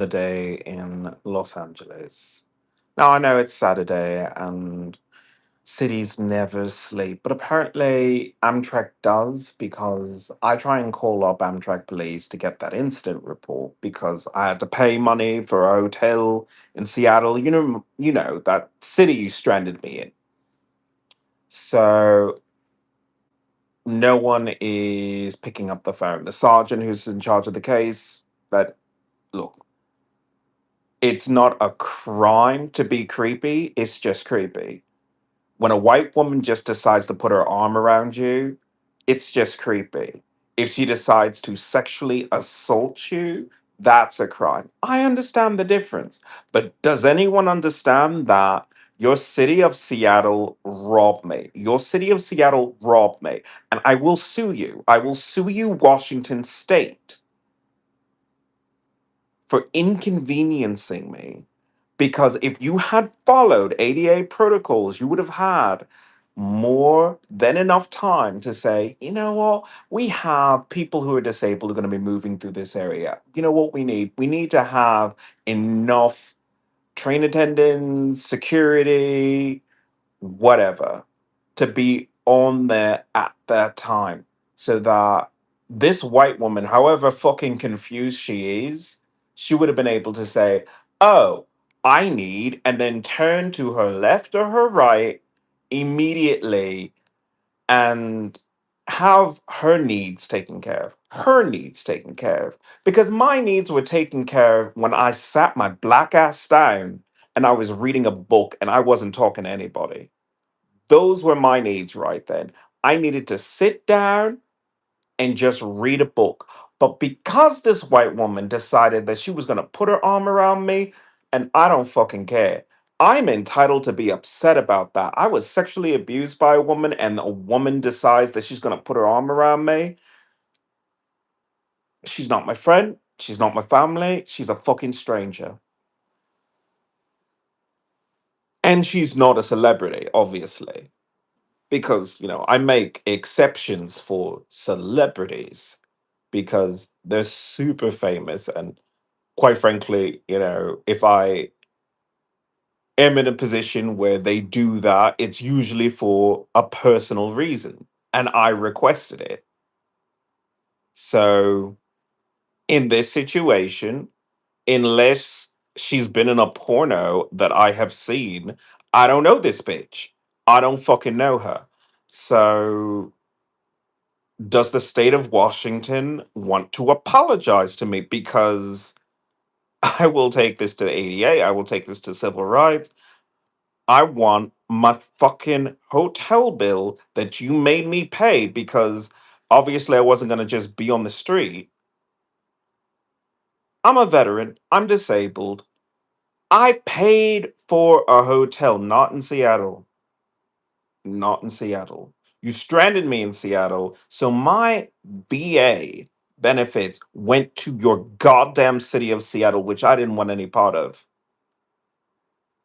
the day in Los Angeles. Now, I know it's Saturday and cities never sleep, but apparently Amtrak does because I try and call up Amtrak police to get that incident report because I had to pay money for a hotel in Seattle. You know that city you stranded me in. So no one is picking up the phone. The sergeant who's in charge of the case, that look, it's not a crime to be creepy, it's just creepy. When a white woman just decides to put her arm around you, it's just creepy. If she decides to sexually assault you, that's a crime. I understand the difference. But does anyone understand that your city of Seattle robbed me? Your city of Seattle robbed me. And I will sue you. I will sue you, Washington State, for inconveniencing me. Because if you had followed ADA protocols, you would have had more than enough time to say, you know what, we have people who are disabled who are going to be moving through this area. You know what we need? We need to have enough train attendants, security, whatever, to be on there at that time so that this white woman, however fucking confused she is, she would have been able to say, oh, I need, and then turn to her left or her right immediately and have her needs taken care of. Her needs taken care of. Because my needs were taken care of when I sat my black ass down and I was reading a book and I wasn't talking to anybody. Those were my needs right then. I needed to sit down and just read a book. But because this white woman decided that she was going to put her arm around me, and I don't fucking care. I'm entitled to be upset about that. I was sexually abused by a woman, and a woman decides that she's going to put her arm around me. She's not my friend. She's not my family. She's a fucking stranger. And she's not a celebrity, obviously, because, I make exceptions for celebrities because they're super famous. And quite frankly, if I am in a position where they do that, it's usually for a personal reason. And I requested it. So in this situation, unless she's been in a porno that I have seen, I don't know this bitch. I don't fucking know her. So does the state of Washington want to apologize to me? Because I will take this to the ADA. I will take this to civil rights. I want my fucking hotel bill that you made me pay because obviously I wasn't going to just be on the street. I'm a veteran. I'm disabled. I paid for a hotel, not in Seattle. Not in Seattle. You stranded me in Seattle. So my VA benefits went to your goddamn city of Seattle, which I didn't want any part of.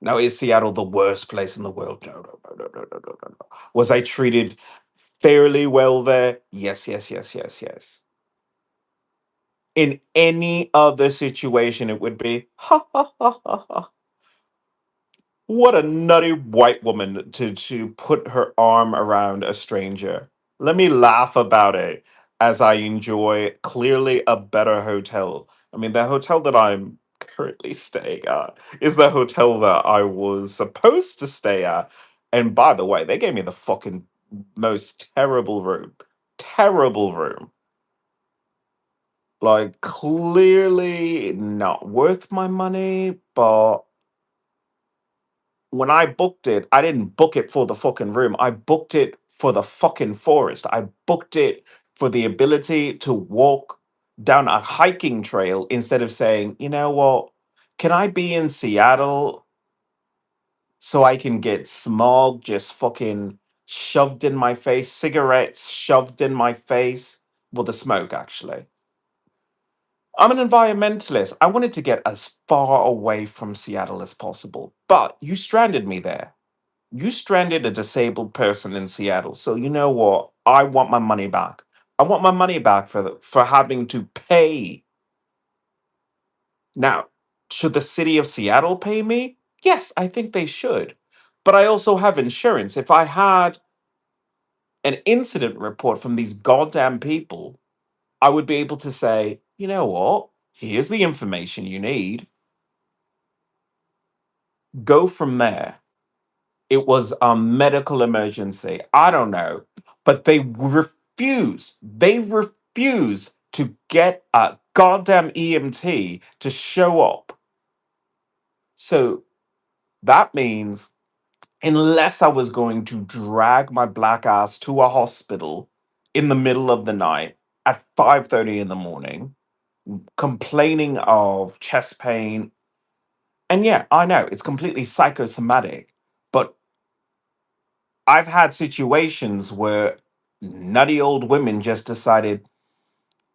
Now, is Seattle the worst place in the world? No, no, no, no, no, no, no, no, no. Was I treated fairly well there? Yes, yes, yes, yes, yes. In any other situation, it would be, ha, ha, ha, ha, ha. What a nutty white woman to put her arm around a stranger. Let me laugh about it as I enjoy clearly a better hotel. I mean, the hotel that I'm currently staying at is the hotel that I was supposed to stay at. And by the way, they gave me the fucking most terrible room. Terrible room. Like, clearly not worth my money, but when I booked it, I didn't book it for the fucking room. I booked it for the fucking forest. I booked it for the ability to walk down a hiking trail instead of saying, you know what, can I be in Seattle so I can get smog just fucking shoved in my face, cigarettes shoved in my face? Well, the smoke, actually. I'm an environmentalist. I wanted to get as far away from Seattle as possible, but you stranded me there. You stranded a disabled person in Seattle. So you know what? I want my money back. I want my money back for having to pay. Now, Should the city of Seattle pay me? Yes, I think they should. But I also have insurance. If I had an incident report from these goddamn people, I would be able to say, you know what? Here's the information you need. Go from there. It was a medical emergency. I don't know. But they refuse. They refuse to get a goddamn EMT to show up. So that means, unless I was going to drag my black ass to a hospital in the middle of the night at 5:30 in the morning, complaining of chest pain. And yeah, I know it's completely psychosomatic, but I've had situations where nutty old women just decided,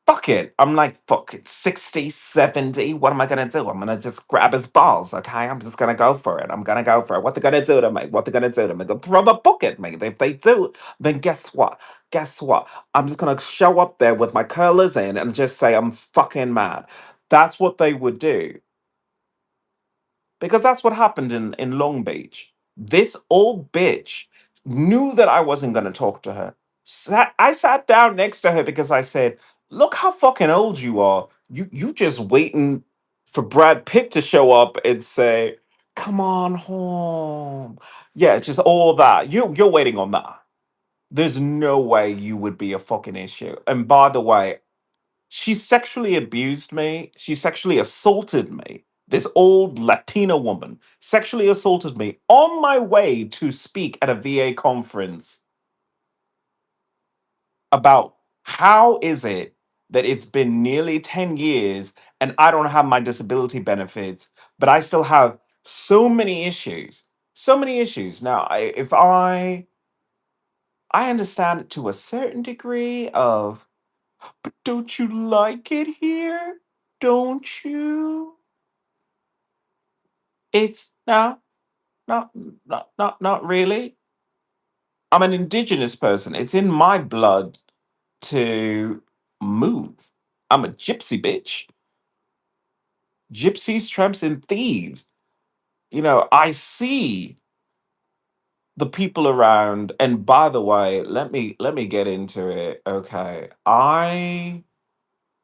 fuck it. I'm like, fuck it, 60, 70. What am I going to do? I'm going to just grab his balls. Okay. I'm just going to go for it. I'm going to go for it. What they going to do to me? What they going to do to me? They'll throw the book at me. If they do, then guess what? Guess what? I'm just going to show up there with my curlers in and just say, I'm fucking mad. That's what they would do. Because that's what happened in Long Beach. This old bitch knew that I wasn't going to talk to her. I sat down next to her because I said, "Look how fucking old you are. You just waiting for Brad Pitt to show up and say, 'Come on home.'" Yeah, it's just all that. You're waiting on that. There's no way you would be a fucking issue. And by the way, she sexually abused me. She sexually assaulted me. This old Latina woman sexually assaulted me on my way to speak at a VA conference about how is it that it's been nearly 10 years and I don't have my disability benefits, but I still have so many issues. So many issues. Now, if I understand it to a certain degree of, but don't you like it here? Don't you? It's no, not really. I'm an indigenous person. It's in my blood to move. I'm a gypsy bitch. Gypsies, tramps, and thieves. I see the people around. And by the way, let me get into it. Okay. I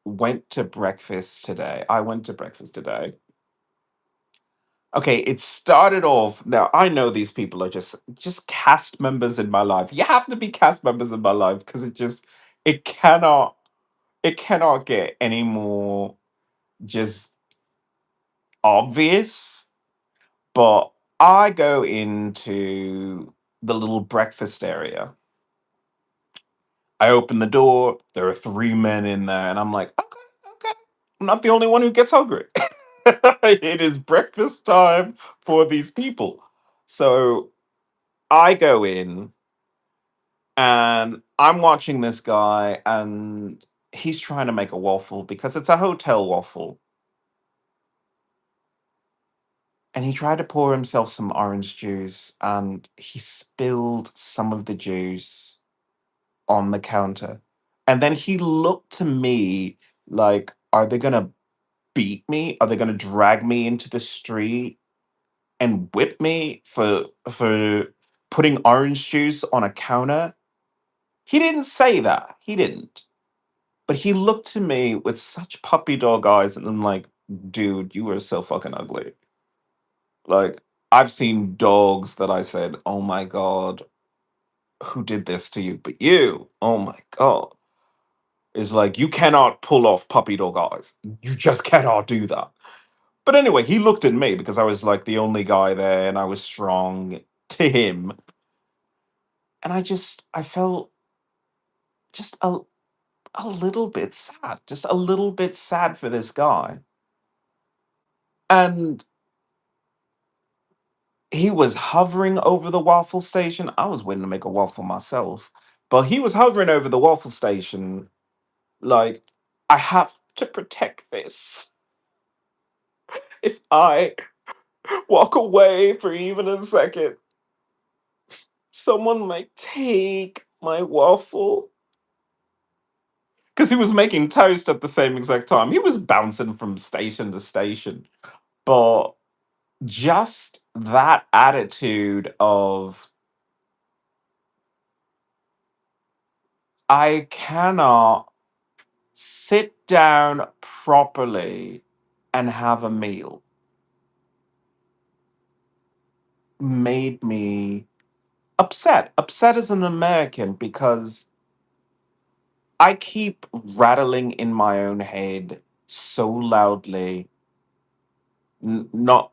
went to breakfast today. Okay, it started off. Now I know these people are just cast members in my life. You have to be cast members in my life because it cannot it cannot get any more just obvious. But I go into the little breakfast area. I open the door. There are three men in there, and I'm like, okay, okay. I'm not the only one who gets hungry. It is breakfast time for these people. So I go in and I'm watching this guy, and he's trying to make a waffle because it's a hotel waffle. And he tried to pour himself some orange juice, and he spilled some of the juice on the counter. And then he looked to me like, are they going to beat me? Are they going to drag me into the street and whip me for putting orange juice on a counter? He didn't say that. He didn't. But he looked to me with such puppy dog eyes, and I'm like, dude, you are so fucking ugly. Like, I've seen dogs that I said, oh my God, who did this to you? But you, oh my God. It's like, you cannot pull off puppy dog eyes. You just cannot do that. But anyway, he looked at me because I was like the only guy there and I was strong to him. And I felt just a little bit sad, just a little bit sad for this guy. And he was hovering over the waffle station. I was waiting to make a waffle myself, but he was hovering over the waffle station like, I have to protect this. If I walk away for even a second, someone might take my waffle. Because he was making toast at the same exact time. He was bouncing from station to station. But just that attitude of I cannot sit down properly and have a meal made me upset. Upset as an American because I keep rattling in my own head so loudly, not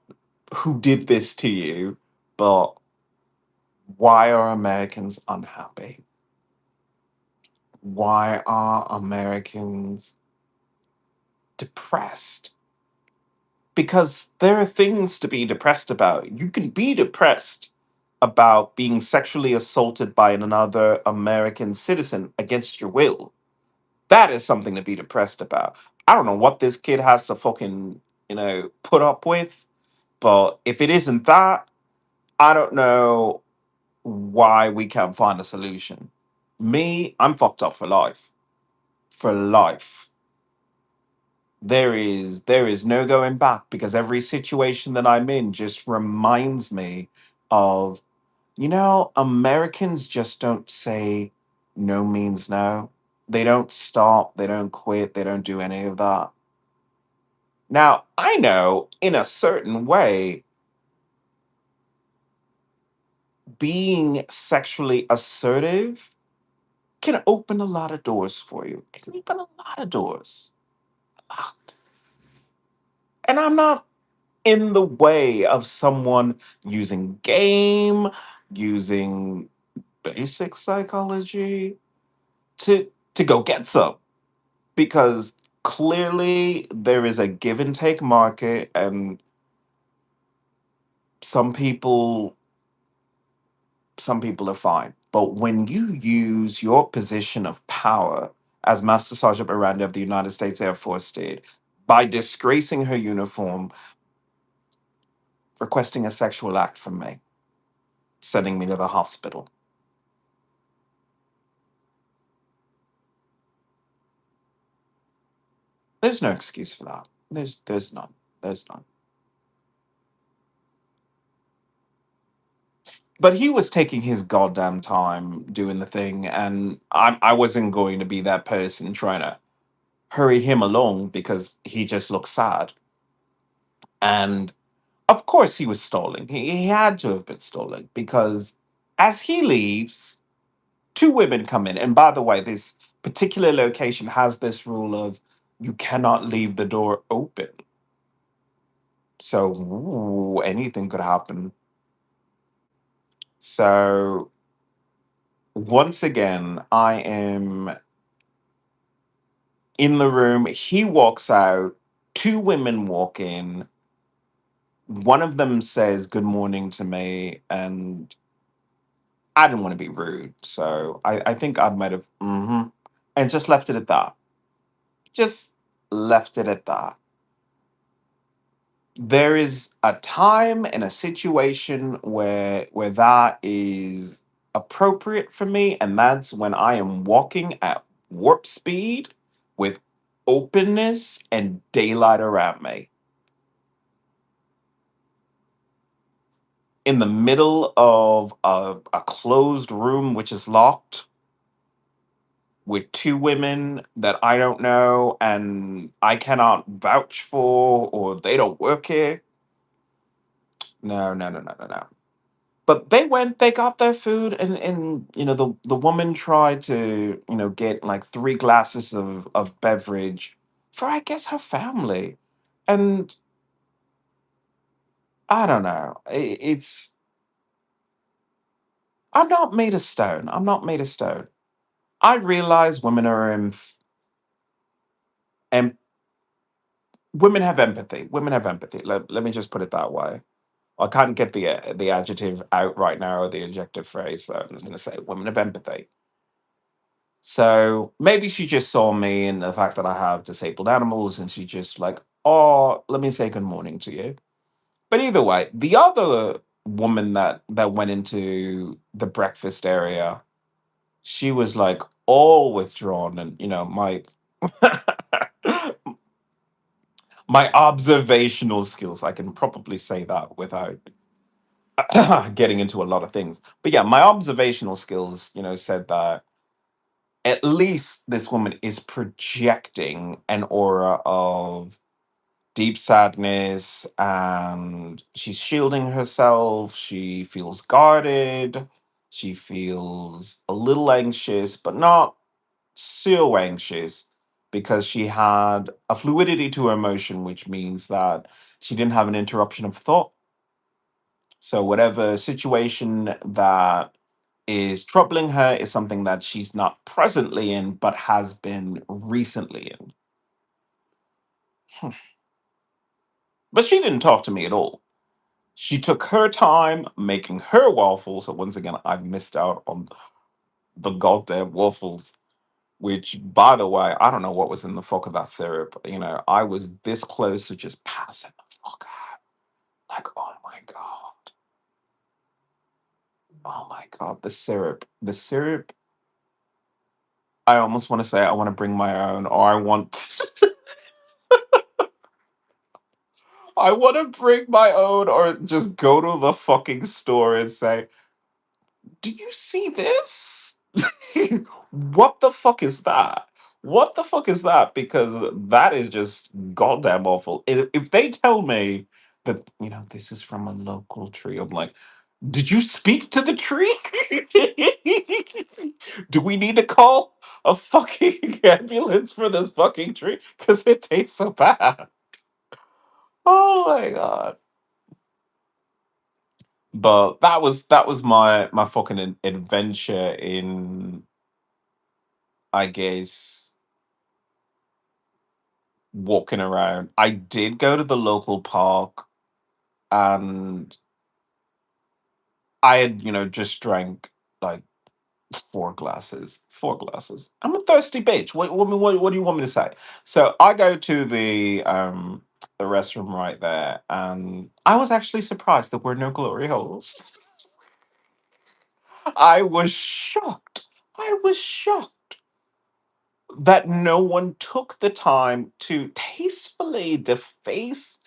who did this to you, but why are Americans unhappy? Why are Americans depressed? Because there are things to be depressed about. You can be depressed about being sexually assaulted by another American citizen against your will. That is something to be depressed about. I don't know what this kid has to fucking, put up with, but if it isn't that, I don't know why we can't find a solution. Me, I'm fucked up for life. For life. There is no going back because every situation that I'm in just reminds me of, Americans just don't say no means no. They don't stop, they don't quit, they don't do any of that. Now, I know in a certain way, being sexually assertive can open a lot of doors for you. It can open a lot of doors. A lot. And I'm not in the way of someone using game, using basic psychology to go get some. Because clearly there is a give and take market, and some people some people are fine. But when you use your position of power, as Master Sergeant Miranda of the United States Air Force did, by disgracing her uniform, requesting a sexual act from me, sending me to the hospital, there's no excuse for that. There's none. There's none. But he was taking his goddamn time doing the thing, and I wasn't going to be that person trying to hurry him along because he just looked sad. And of course, he was stalling. He had to have been stalling because as he leaves, two women come in. And by the way, this particular location has this rule of you cannot leave the door open. So anything could happen. So once again, I am in the room. He walks out. Two women walk in. One of them says good morning to me, and I didn't want to be rude, so I think I might have, and just left it at that. Just left it at that. There is a time and a situation where that is appropriate for me, and that's when I am walking at warp speed with openness and daylight around me in the middle of a closed room which is locked with two women that I don't know and I cannot vouch for, or they don't work here. No, no, no, no, no, no. But they went, they got their food, and the woman tried to, get like three glasses of beverage for, I guess, her family. And I don't know. I'm not made of stone. I'm not made of stone. I realize women are and women have empathy. Women have empathy. Let me just put it that way. I can't get the adjective out right now, or the adjective phrase, so I'm just going to say women of empathy. So maybe she just saw me and the fact that I have disabled animals, and she just like, oh, let me say good morning to you. But either way, the other woman that went into the breakfast area, she was like all withdrawn, and my My observational skills, I can probably say that without getting into a lot of things. But yeah, my observational skills, said that at least this woman is projecting an aura of deep sadness, and she's shielding herself. She feels guarded. She feels a little anxious, but not so anxious, because she had a fluidity to her emotion, which means that she didn't have an interruption of thought. So, whatever situation that is troubling her is something that she's not presently in, but has been recently in. Hmm. But she didn't talk to me at all. She took her time making her waffles. So, once again, I've missed out on the goddamn waffles, which, by the way, I don't know what was in the fuck of that syrup. I was this close to just passing the fuck out. Like, oh my God. Oh my God. The syrup. The syrup. I almost want to say I want to bring my own, or I want to bring my own, or just go to the fucking store and say, "Do you see this? What the fuck is that? What the fuck is that?" Because that is just goddamn awful. If they tell me that, this is from a local tree, I'm like, did you speak to the tree? Do we need to call a fucking ambulance for this fucking tree? Because it tastes so bad. Oh my God. But that was my fucking adventure in, I guess, walking around. I did go to the local park, and I had, just drank like four glasses. Four glasses. I'm a thirsty bitch. What do you want me to say? So I go to the restroom right there, and I was actually surprised there were no glory holes. I was shocked. I was shocked that no one took the time to tastefully deface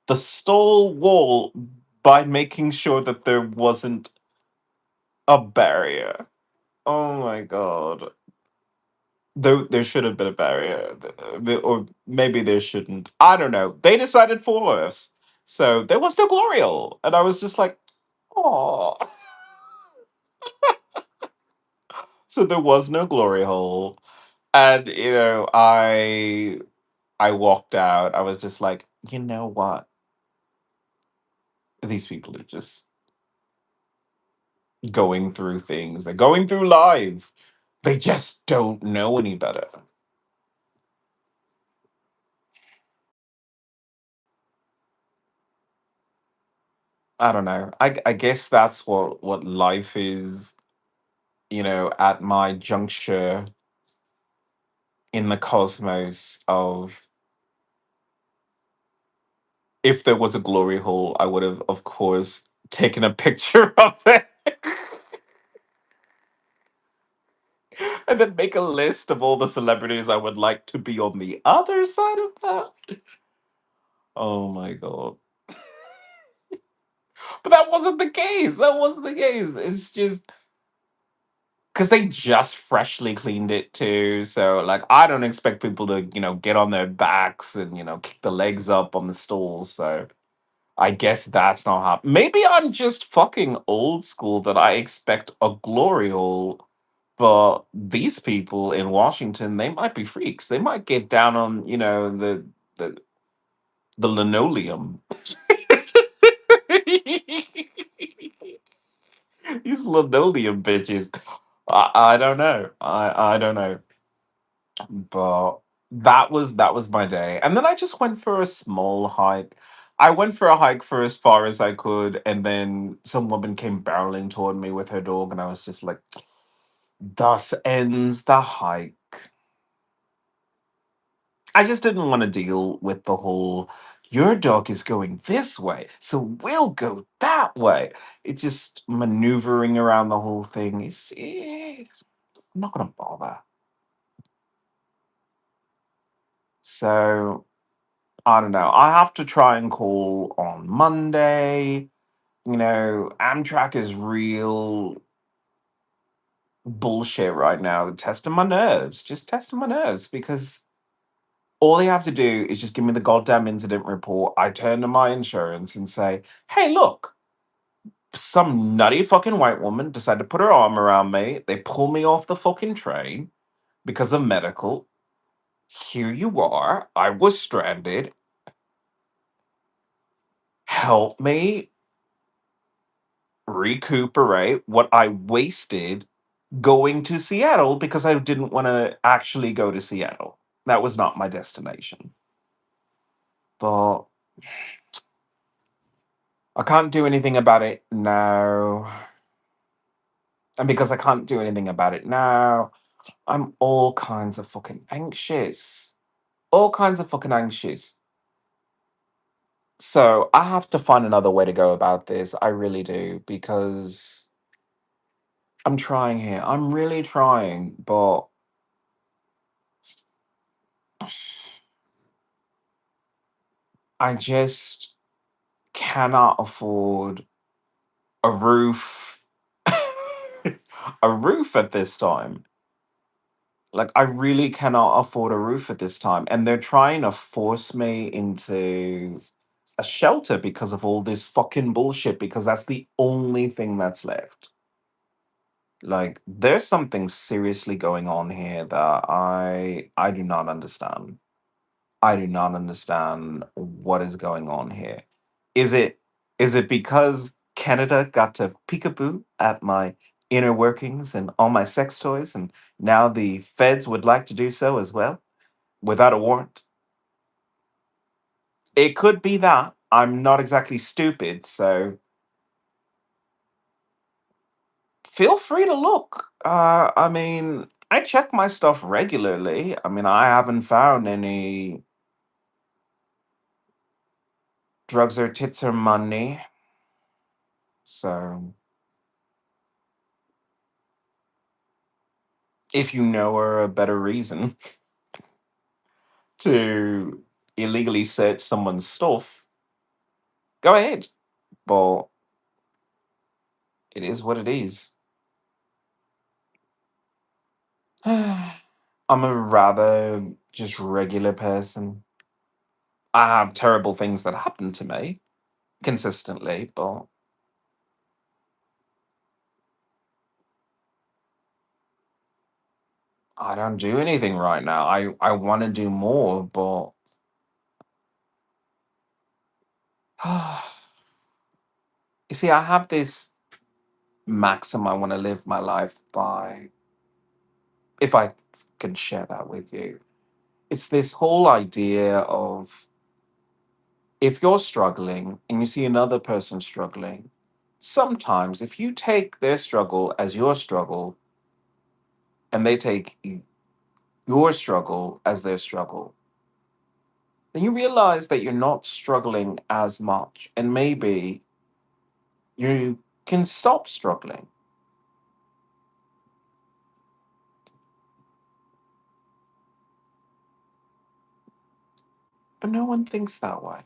the stall wall by making sure that there wasn't a barrier. Oh my God. There should have been a barrier, or maybe there shouldn't. I don't know. They decided for us. So there was no glory hole. And I was just like, oh. So there was no glory hole. And, I walked out. I was just like, you know what? These people are just going through things. They're going through life. They just don't know any better. I don't know. I guess that's what life is, at my juncture in the cosmos of, if there was a glory hole, I would have, of course, taken a picture of it. And then make a list of all the celebrities I would like to be on the other side of that. Oh my God. But that wasn't the case. That wasn't the case. It's just because they just freshly cleaned it too. So, like, I don't expect people to, get on their backs and, kick the legs up on the stools. So I guess that's not happening. Maybe I'm just fucking old school that I expect a glory hole. But these people in Washington, they might be freaks. They might get down on, the the linoleum. These linoleum bitches. I don't know. I don't know. But that was my day. And then I just went for a small hike. I went for a hike for as far as I could, and then some woman came barreling toward me with her dog, and I was just like, thus ends the hike. I just didn't want to deal with the whole, your dog is going this way, so we'll go that way. It's just maneuvering around the whole thing. I'm not going to bother. So I don't know. I have to try and call on Monday. Amtrak is real bullshit right now. Testing my nerves, just testing my nerves because all they have to do is just give me the goddamn incident report. I turn to my insurance and say, hey, look, some nutty fucking white woman decided to put her arm around me. They pull me off the fucking train because of medical. Here you are. I was stranded. Help me recuperate what I wasted going to Seattle because I didn't want to actually go to Seattle. That was not my destination. But I can't do anything about it now. And because I can't do anything about it now, I'm all kinds of fucking anxious. All kinds of fucking anxious. So I have to find another way to go about this. I really do. Because I'm trying here. I'm really trying. But I just cannot afford a roof. A roof at this time. Like, I really cannot afford a roof at this time. And they're trying to force me into a shelter because of all this fucking bullshit, because that's the only thing that's left. Like, there's something seriously going on here that I do not understand. I do not understand what is going on here. Is it is it because Canada got to peekaboo at my inner workings and all my sex toys, and now the feds would like to do so as well without a warrant? It could be that. I'm not exactly stupid, so feel free to look. I mean, I check my stuff regularly. I mean, I haven't found any drugs or tits or money. So if you know or a better reason to illegally search someone's stuff, go ahead. But it is what it is. I'm a rather just regular person. I have terrible things that happen to me consistently, but I don't do anything right now. I want to do more, but you see, I have this maxim I want to live my life by. If I can share that with you, it's this whole idea of if you're struggling and you see another person struggling, sometimes if you take their struggle as your struggle and they take your struggle as their struggle, then you realize that you're not struggling as much. And maybe you can stop struggling. But no one thinks that way.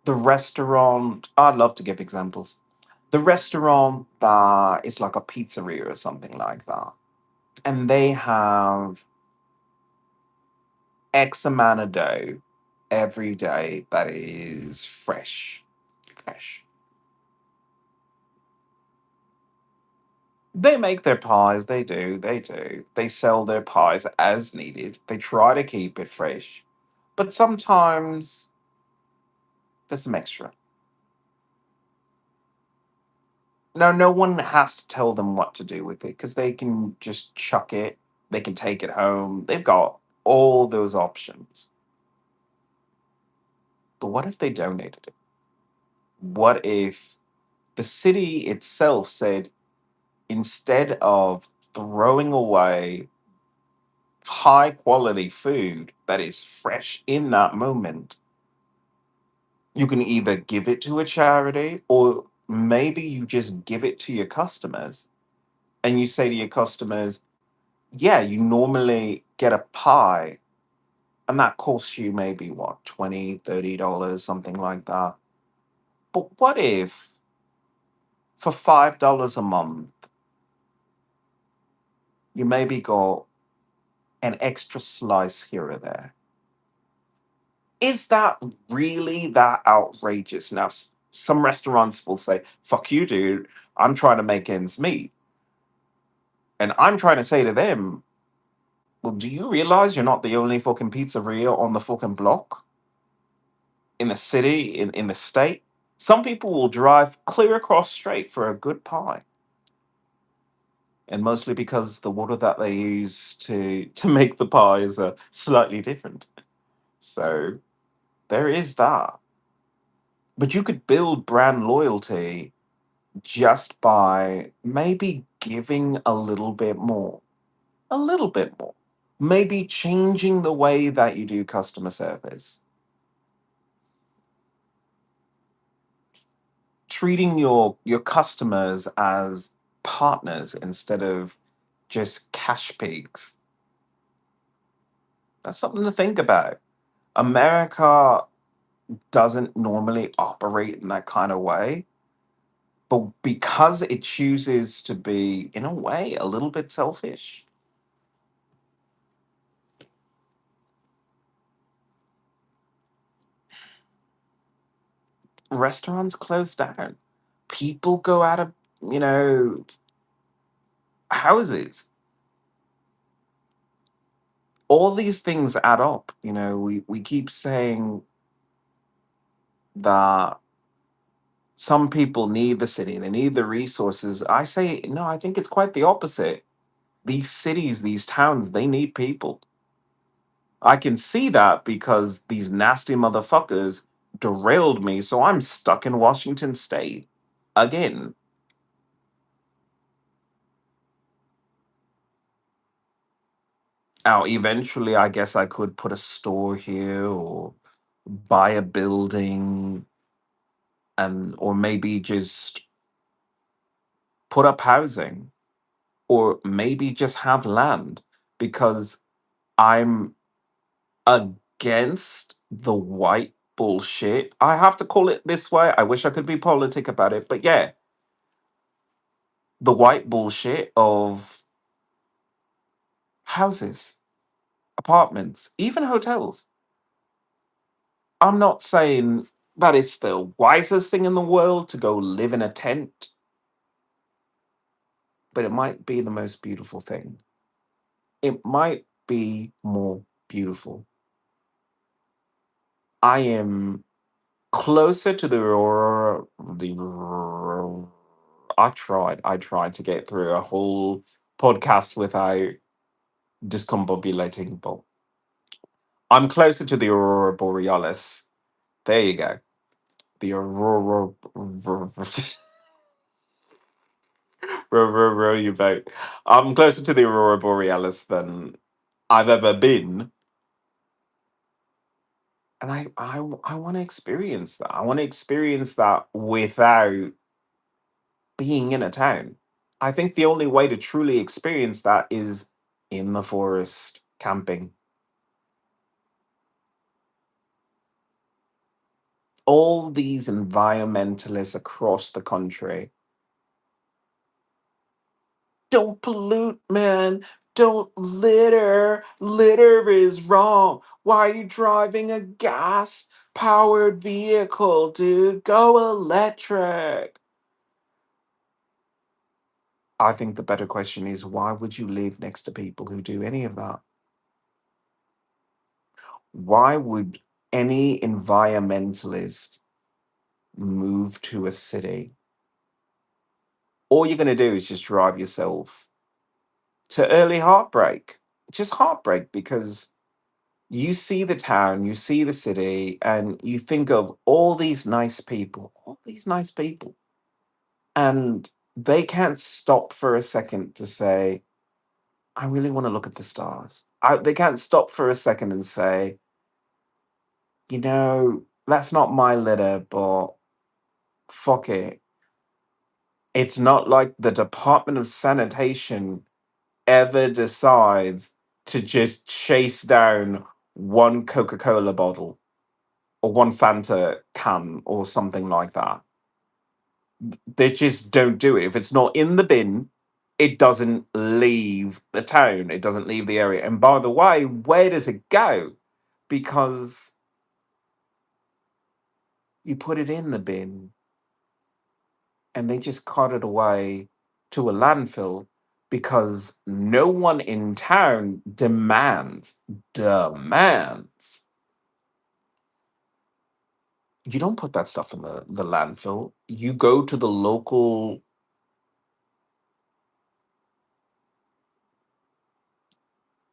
The restaurant, I'd love to give examples. The restaurant that is like a pizzeria or something like that. And they have X amount of dough every day that is fresh. Fresh. They make their pies, they do. They sell their pies as needed. They try to keep it fresh. But sometimes there's some extra. Now, no one has to tell them what to do with it because they can just chuck it, they can take it home. They've got all those options. But what if they donated it? What if the city itself said, instead of throwing away high quality food that is fresh in that moment, you can either give it to a charity or maybe you just give it to your customers and you say to your customers, yeah, you normally get a pie and that costs you maybe what, 20, $30, something like that. But what if for $5 a month, you maybe got an extra slice here or there? Is that really that outrageous? Now, some restaurants will say, fuck you, dude. I'm trying to make ends meet. And I'm trying to say to them, well, do you realize you're not the only fucking pizzeria on the fucking block, in the city, in the state? Some people will drive clear across straight for a good pie. And mostly because the water that they use to make the pies are slightly different. So there is that. But you could build brand loyalty just by maybe giving a little bit more. A little bit more. Maybe changing the way that you do customer service. Treating your customers as partners instead of just cash pigs. That's something to think about. America doesn't normally operate in that kind of way, but because it chooses to be, in a way, a little bit selfish, restaurants close down. People go out of, you know, houses. All these things add up. We keep saying that some people need the city, they need the resources. I say, no, I think it's quite the opposite. These cities, these towns, they need people. I can see that because these nasty motherfuckers derailed me, so I'm stuck in Washington State again. Now, eventually, I guess I could put a store here or buy a building and or maybe just put up housing or maybe just have land because I'm against the white bullshit. I have to call it this way. I wish I could be politic about it, but yeah, the white bullshit of houses, apartments, even hotels. I'm not saying that it's the wisest thing in the world to go live in a tent, but it might be the most beautiful thing. It might be more beautiful. I am closer to the aurora. I tried to get through a whole podcast without discombobulating, but I'm closer to the aurora borealis. There you go. The aurora. Row your boat. I'm closer to the aurora borealis than I've ever been, and I want to experience that. I want to experience that without being in a town. I think the only way to truly experience that is in the forest, camping. All these environmentalists across the country, don't pollute, man. Don't litter. Litter is wrong. Why are you driving a gas powered vehicle, dude? Go electric. I think the better question is why would you live next to people who do any of that? Why would any environmentalist move to a city? All you're going to do is just drive yourself to early heartbreak. Just heartbreak because you see the town, you see the city, and you think of all these nice people, and they can't stop for a second to say, I really want to look at the stars. They can't stop for a second and say, that's not my litter, but fuck it. It's not like the Department of Sanitation ever decides to just chase down one Coca-Cola bottle or one Fanta can or something like that. They just don't do it. If it's not in the bin, it doesn't leave the town, it doesn't leave the area. And by the way, where does it go? Because you put it in the bin and they just cart it away to a landfill because no one in town demands. You don't put that stuff in the landfill. You go to the local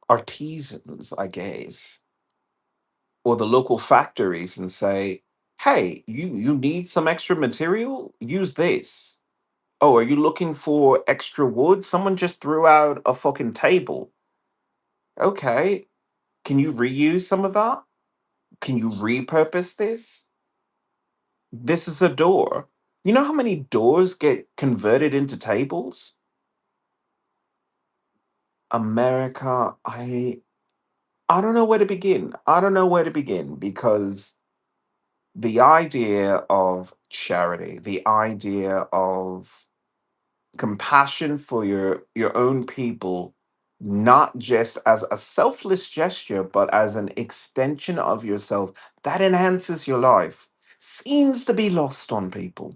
artisans, I guess, or the local factories and say, "Hey, you need some extra material? Use this." Oh, are you looking for extra wood? Someone just threw out a fucking table. Okay, can you reuse some of that? Can you repurpose this? This is a door. You know how many doors get converted into tables? America, I don't know where to begin. I don't know where to begin because the idea of charity, the idea of compassion for your own people, not just as a selfless gesture but as an extension of yourself that enhances your life, seems to be lost on people.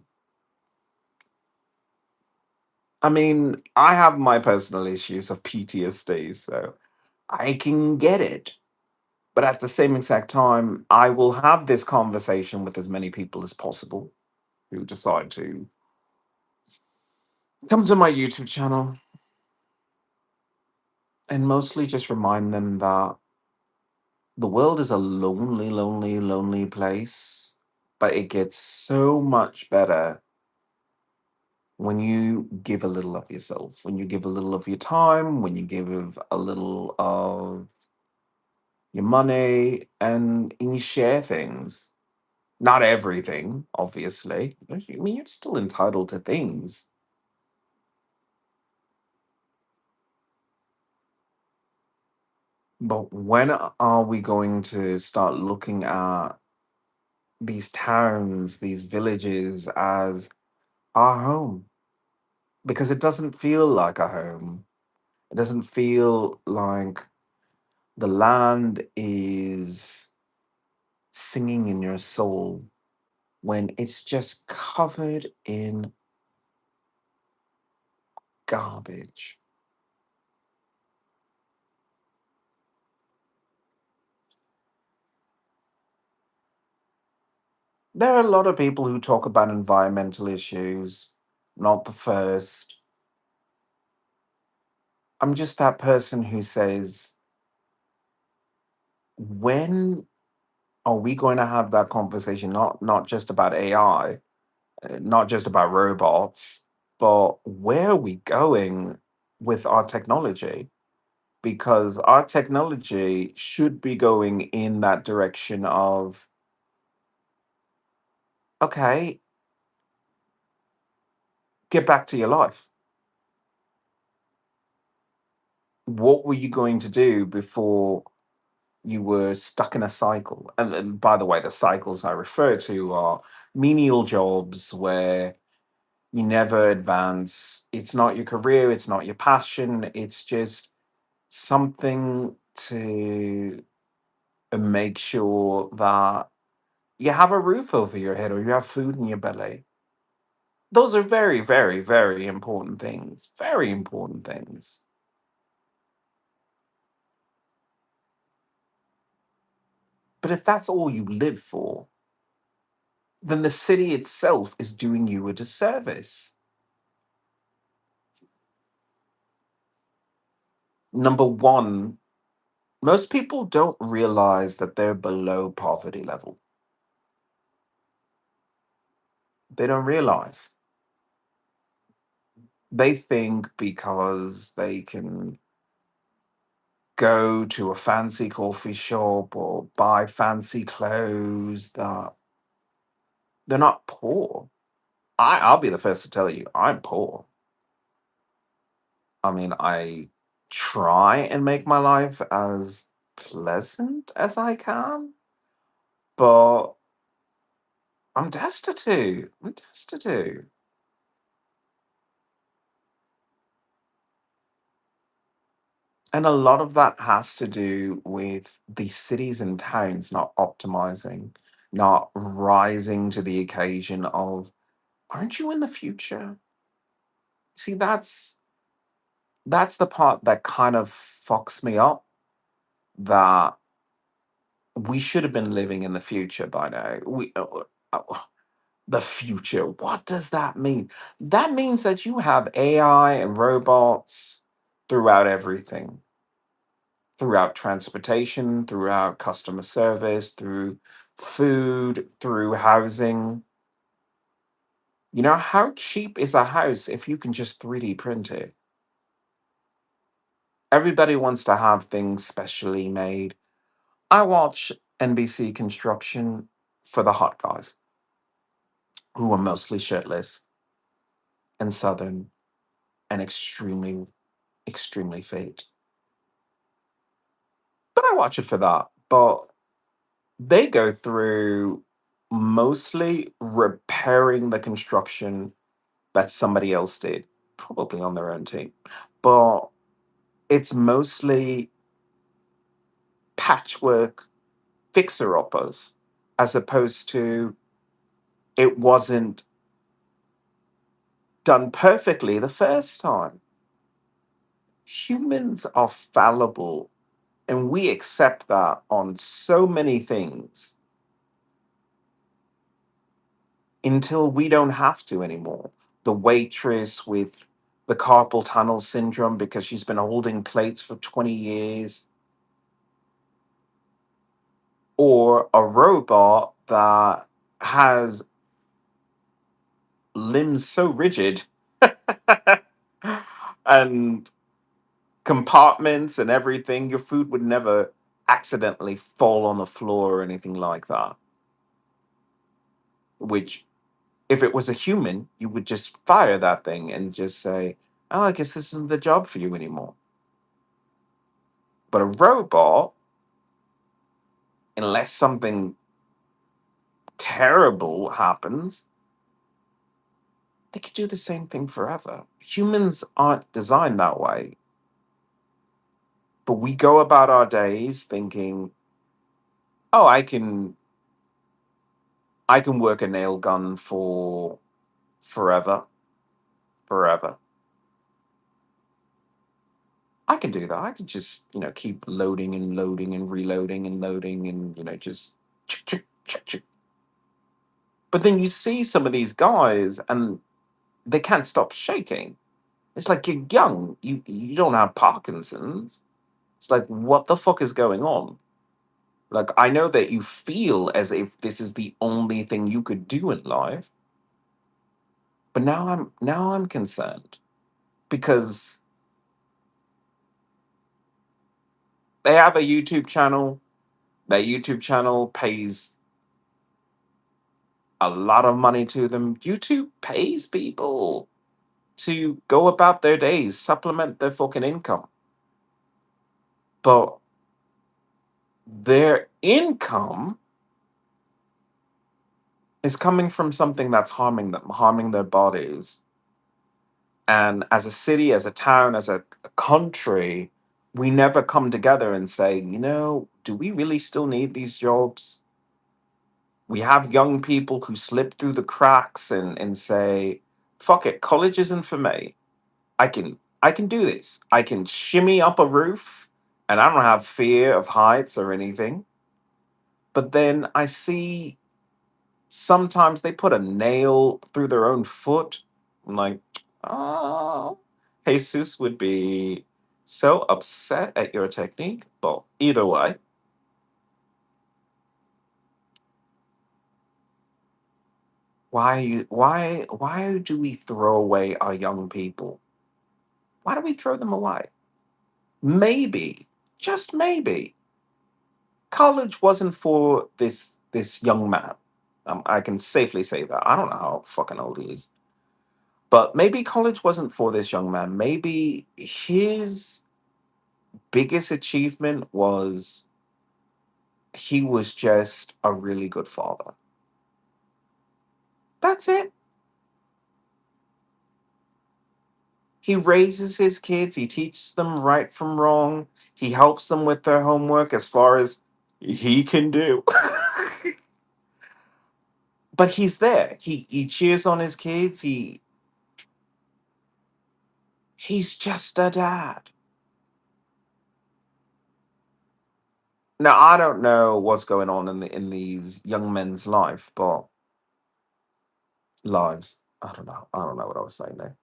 I mean, I have my personal issues of PTSD, so I can get it. But at the same exact time, I will have this conversation with as many people as possible who decide to come to my YouTube channel and mostly just remind them that the world is a lonely, lonely, lonely place, but it gets so much better when you give a little of yourself, when you give a little of your time, when you give a little of your money, and you share things. Not everything, obviously. I mean, you're still entitled to things. But when are we going to start looking at these towns, these villages as our home? Because it doesn't feel like a home. It doesn't feel like the land is singing in your soul when it's just covered in garbage. There are a lot of people who talk about environmental issues, not the first. I'm just that person who says, when are we going to have that conversation? Not just about AI, not just about robots, but where are we going with our technology? Because our technology should be going in that direction of, okay, get back to your life. What were you going to do before you were stuck in a cycle? And by the way, the cycles I refer to are menial jobs where you never advance. It's not your career, it's not your passion, it's just something to make sure that you have a roof over your head or you have food in your belly. Those are very, very, very important things. Very important things. But if that's all you live for, then the city itself is doing you a disservice. Number one, most people don't realize that they're below poverty level. They don't realize. They think because they can go to a fancy coffee shop or buy fancy clothes that they're not poor. I'll be the first to tell you, I'm poor. I mean, I try and make my life as pleasant as I can, but I'm destitute. I'm destitute. And a lot of that has to do with the cities and towns not optimizing, not rising to the occasion of, aren't you in the future? See, that's the part that kind of fucks me up, that we should have been living in the future by now. The future, what does that mean? That means that you have AI and robots throughout everything, throughout transportation, throughout customer service, through food, through housing. You know, how cheap is a house if you can just 3D print it? Everybody wants to have things specially made. I watch NBC Construction for the hot guys who are mostly shirtless and southern and extremely, extremely fit. But I watch it for that. But they go through mostly repairing the construction that somebody else did, probably on their own team. But it's mostly patchwork fixer uppers, as opposed to it wasn't done perfectly the first time. Humans are fallible, and we accept that on so many things until we don't have to anymore. The waitress with the carpal tunnel syndrome because she's been holding plates for 20 years, or a robot that has limbs so rigid and compartments and everything, your food would never accidentally fall on the floor or anything like that. Which, if it was a human, you would just fire that thing and just say, oh, I guess this isn't the job for you anymore. But a robot, unless something terrible happens, they could do the same thing forever. Humans aren't designed that way. But we go about our days thinking, oh, I can work a nail gun for forever, forever. I can do that. I can just, keep loading and loading and reloading and loading and, just chick, chick, chick, chick. But then you see some of these guys and they can't stop shaking. It's like you're young. You don't have Parkinson's. It's like, what the fuck is going on? Like, I know that you feel as if this is the only thing you could do in life, but now I'm concerned because they have a YouTube channel. Their YouTube channel pays a lot of money to them. YouTube pays people to go about their days, supplement their fucking income. But their income is coming from something that's harming them, harming their bodies. And as a city, as a town, as a country, we never come together and say, do we really still need these jobs? We have young people who slip through the cracks and say, fuck it, college isn't for me. I can do this. I can shimmy up a roof and I don't have fear of heights or anything. But then I see sometimes they put a nail through their own foot. I'm like, oh, Jesus would be so upset at your technique. But either way, why do we throw away our young people? Why do we throw them away? Maybe, just maybe, college wasn't for this young man. I can safely say that. I don't know how fucking old he is, but maybe college wasn't for this young man. Maybe his biggest achievement was he was just a really good father. That's it. He raises his kids, he teaches them right from wrong, he helps them with their homework as far as he can do. But he's there. He cheers on his kids. He's just a dad. Now I don't know what's going on in these young men's lives. I don't know. I don't know what I was saying there.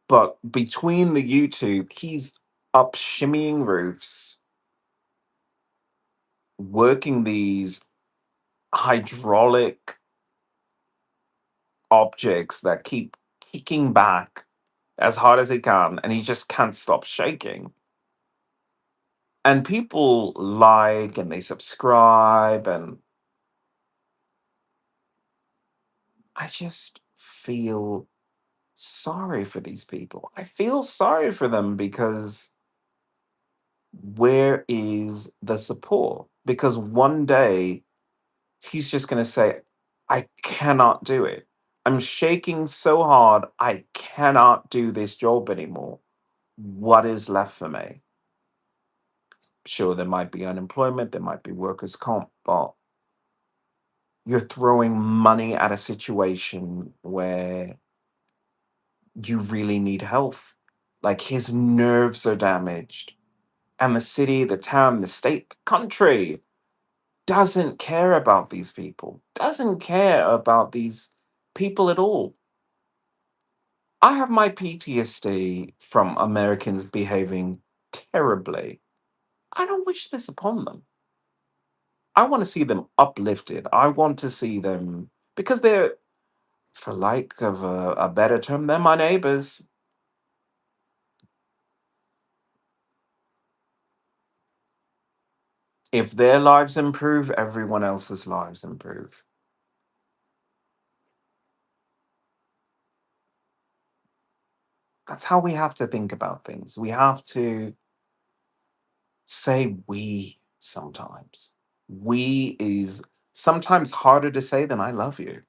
But between the YouTube, he's up shimmying roofs, working these hydraulic objects that keep kicking back as hard as it can, and he just can't stop shaking. And people like and they subscribe, and I just feel sorry for these people. I feel sorry for them because where is the support? Because one day he's just going to say, I cannot do it. I'm shaking so hard, I cannot do this job anymore. What is left for me? Sure, there might be unemployment, there might be workers' comp, but you're throwing money at a situation where you really need health. Like his nerves are damaged, and the city, the town, the state, the country doesn't care about these people, doesn't care about these people at all. I have my PTSD from Americans behaving terribly. I don't wish this upon them. I want to see them uplifted. I want to see them because they're, for lack of a better term, they're my neighbors. If their lives improve, everyone else's lives improve. That's how we have to think about things. We have to say we sometimes. We is sometimes harder to say than I love you.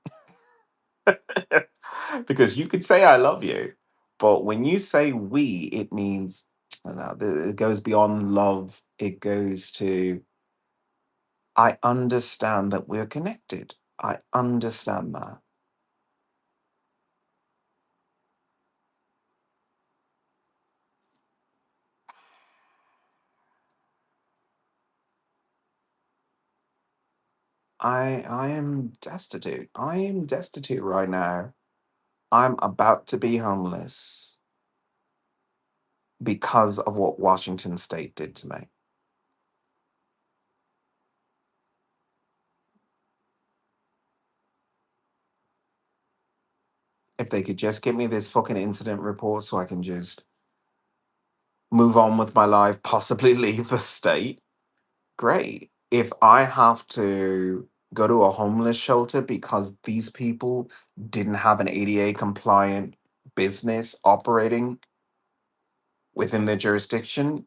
Because you could say I love you, but when you say we, it means I don't know, it goes beyond love. It goes to I understand that we're connected. I understand that. I am destitute. I am destitute right now. I'm about to be homeless because of what Washington State did to me. If they could just give me this fucking incident report so I can just move on with my life, possibly leave the state, great. If I have to go to a homeless shelter because these people didn't have an ADA compliant business operating within their jurisdiction,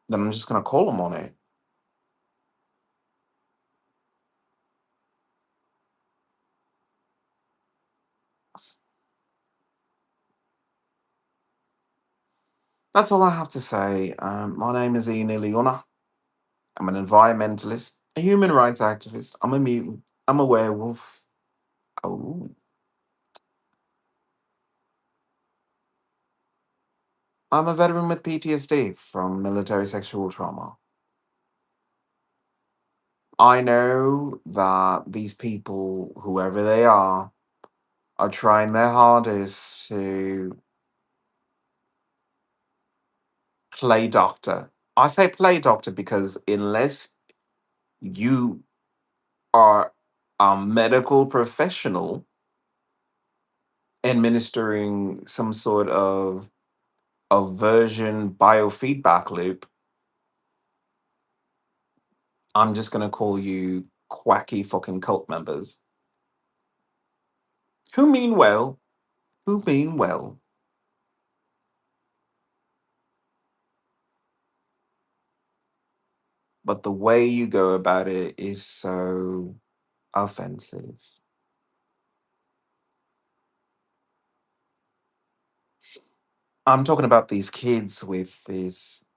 then I'm just going to call them on it. That's all I have to say. My name is Ian Iliona. I'm an environmentalist, a human rights activist. I'm a mutant. I'm a werewolf. Oh, I'm a veteran with PTSD from military sexual trauma. I know that these people, whoever they are trying their hardest to play doctor. I say play doctor because unless you are a medical professional administering some sort of aversion biofeedback loop, I'm just going to call you quacky fucking cult members who mean well. who mean well, but the way you go about it is so offensive. I'm talking about these kids with this,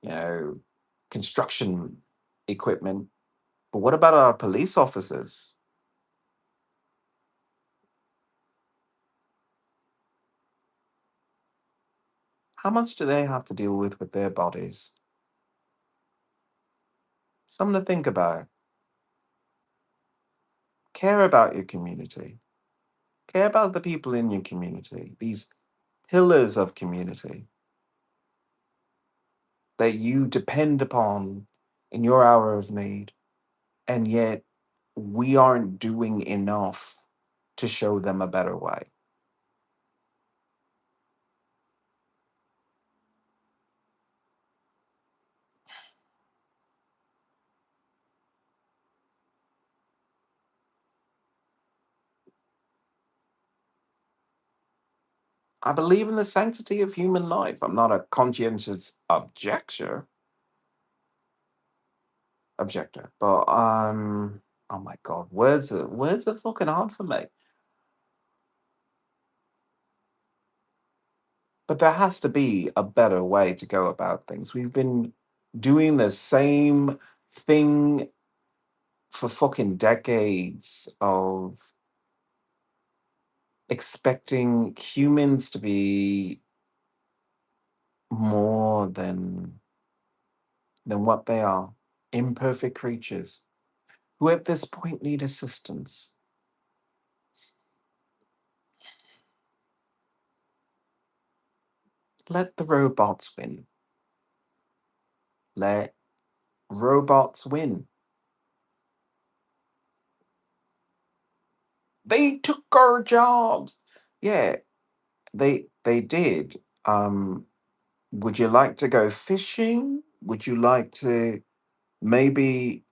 you know, construction equipment. But what about our police officers? How much do they have to deal with their bodies? Something to think about. Care about your community. Care about the people in your community. These pillars of community that you depend upon in your hour of need. And yet we aren't doing enough to show them a better way. I believe in the sanctity of human life. I'm not a conscientious objector, but oh my god, words are fucking hard for me. But there has to be a better way to go about things. We've been doing the same thing for fucking decades of expecting humans to be more than what they are, imperfect creatures who at this point need assistance. Let the robots win. Let robots win. They took our jobs. Yeah, they did. Would you like to go fishing? Would you like to maybe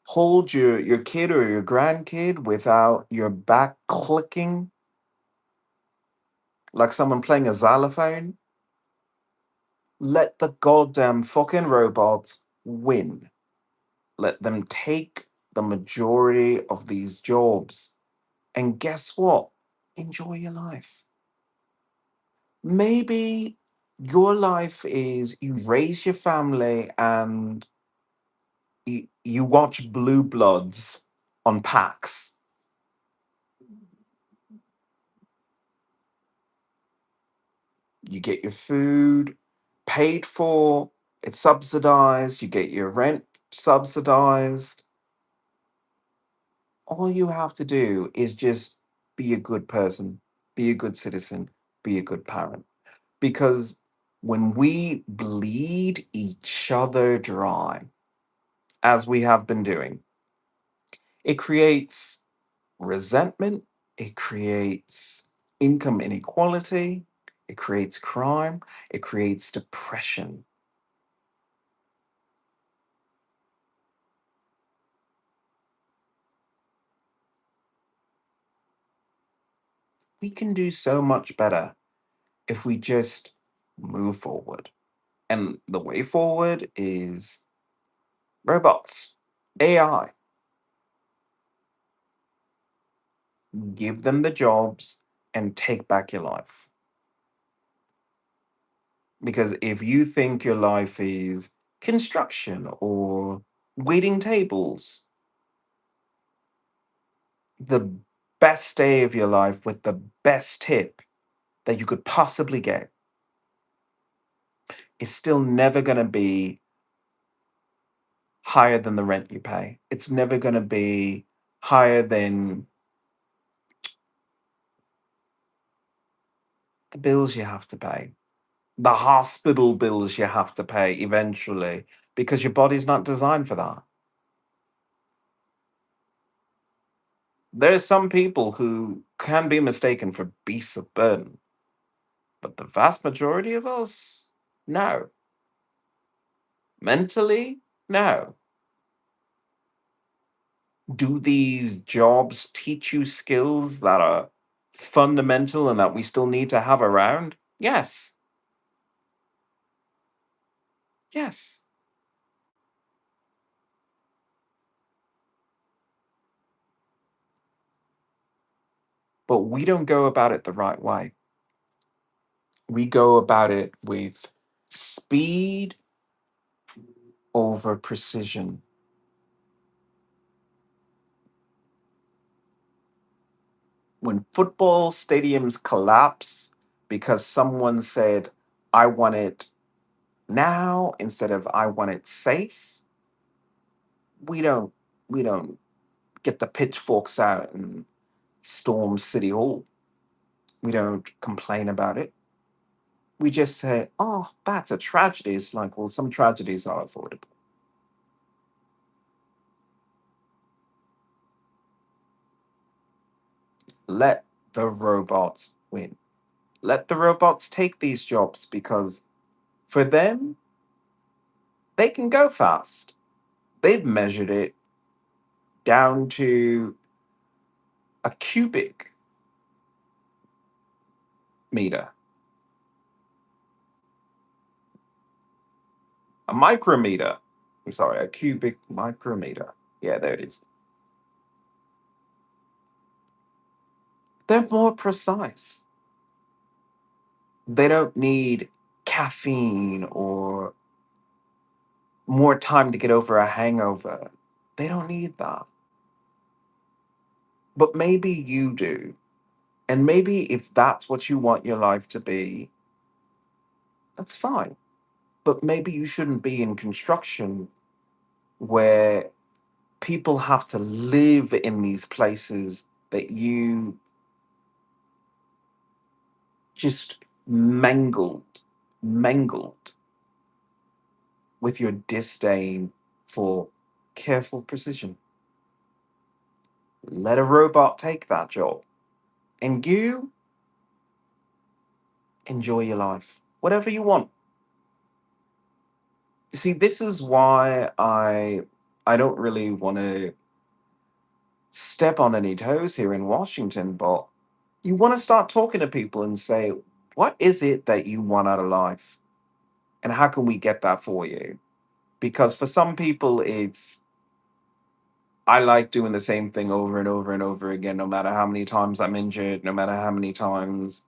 hold your kid or your grandkid without your back clicking like someone playing a xylophone? Let the goddamn fucking robots win. Let them take the majority of these jobs. And guess what? Enjoy your life. Maybe your life is you raise your family and you watch Blue Bloods on PAX. You get your food paid for, it's subsidized, you get your rent subsidized. All you have to do is just be a good person, be a good citizen, be a good parent. Because when we bleed each other dry, as we have been doing, it creates resentment, it creates income inequality, it creates crime, it creates depression. We can do so much better if we just move forward. And the way forward is robots, AI. Give them the jobs and take back your life. Because if you think your life is construction or waiting tables, the best day of your life with the best tip that you could possibly get is still never going to be higher than the rent you pay. It's never going to be higher than the bills you have to pay, the hospital bills you have to pay eventually, because your body's not designed for that. There's some people who can be mistaken for beasts of burden, but the vast majority of us, no. Mentally, no. Do these jobs teach you skills that are fundamental and that we still need to have around? Yes. Yes. But we don't go about it the right way. We go about it with speed over precision. When football stadiums collapse because someone said, I want it now instead of I want it safe, we don't we don't get the pitchforks out and storm City Hall. We don't complain about it. We just say, oh, that's a tragedy. It's like, well, some tragedies are avoidable. Let the robots win. Let the robots take these jobs because for them, they can go fast. They've measured it down to a cubic meter, a micrometer. I'm sorry, a cubic micrometer. Yeah, there it is. They're more precise. They don't need caffeine or more time to get over a hangover. They don't need that. But maybe you do. And maybe if that's what you want your life to be, that's fine. But maybe you shouldn't be in construction where people have to live in these places that you just mangled with your disdain for careful precision. Let a robot take that job. And you enjoy your life. Whatever you want. You see, this is why I don't really want to step on any toes here in Washington, but you want to start talking to people and say, what is it that you want out of life? And how can we get that for you? Because for some people, it's, I like doing the same thing over and over and over again, no matter how many times I'm injured, no matter how many times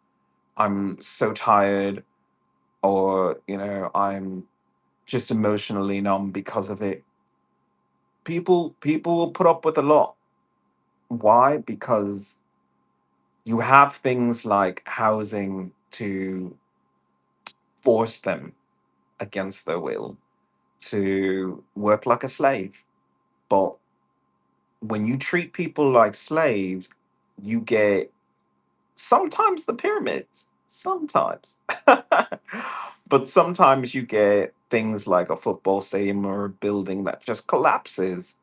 I'm so tired, or, I'm just emotionally numb because of it. People will put up with a lot. Why? Because you have things like housing to force them against their will to work like a slave. But when you treat people like slaves, you get sometimes the pyramids, sometimes. But sometimes you get things like a football stadium or a building that just collapses.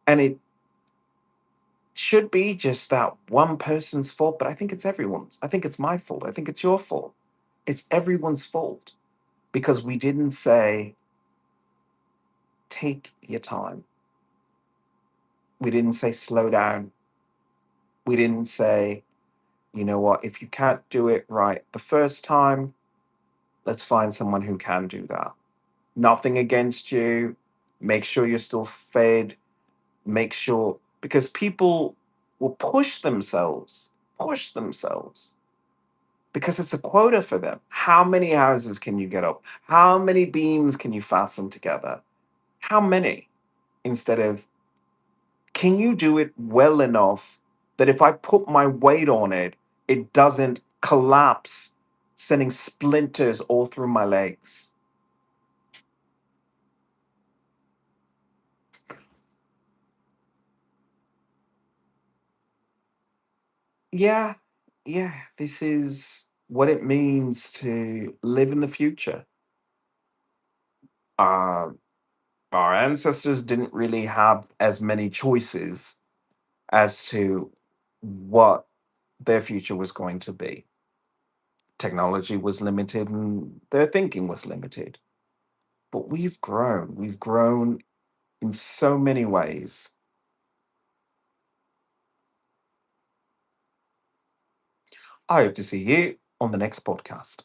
And it should be just that one person's fault, but I think it's everyone's. I think it's my fault. I think it's your fault. It's everyone's fault because we didn't say, take your time. We didn't say, slow down. We didn't say, you know what, if you can't do it right the first time, let's find someone who can do that. Nothing against you. Make sure you're still fed. Make sure, because people will push themselves because it's a quota for them. How many houses can you get up? How many beams can you fasten together? How many? Instead of, can you do it well enough that if I put my weight on it, it doesn't collapse, sending splinters all through my legs? Yeah, yeah, this is what it means to live in the future. Uh, our ancestors didn't really have as many choices as to what their future was going to be. Technology was limited and their thinking was limited. But we've grown. We've grown in so many ways. I hope to see you on the next podcast.